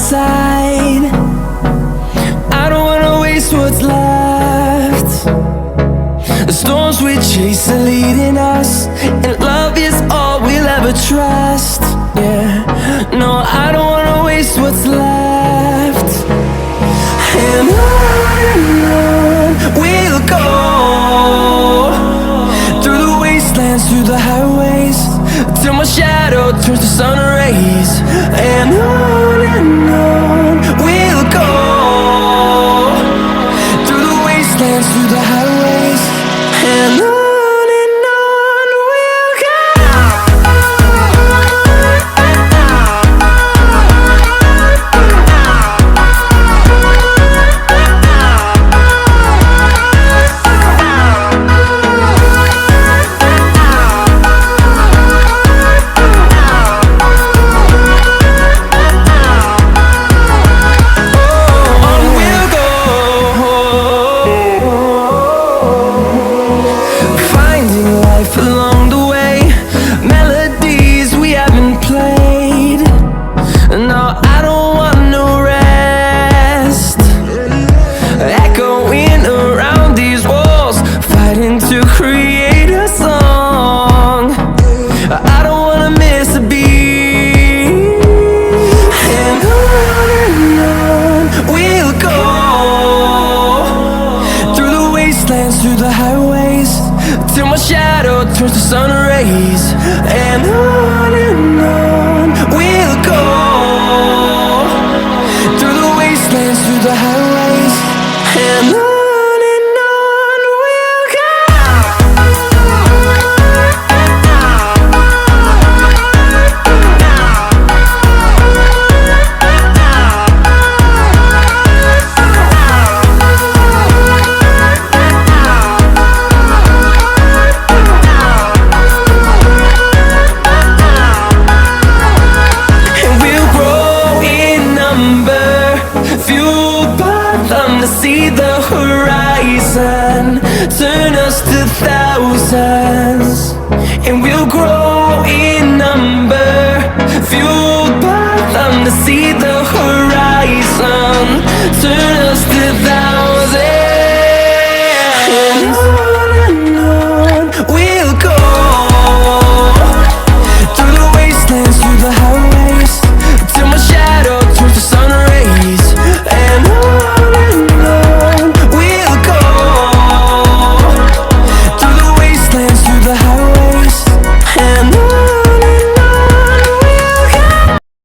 inside. I don't wanna waste what's left. The storms we chase are leading us, and love is all we'll ever trust. Yeah, no, I don't wanna waste what's left. And on we'll go, through the wastelands, through the highways, till my shadow turns to sun rays. And on we'll go, through the wastelands, through the highways, and on we'll go. Along the way, melodies we haven't played. No, I don't want no rest. Echoing around these walls, fighting to create a song. I don't wanna miss a beat. And on we'll go, through the wastelands, through the highways, till my shadow turns to sun rays. And on we'll go, through the wastelands, through the highways, and on we'll go. Fueled by them to see the horizon, turn us to thousands.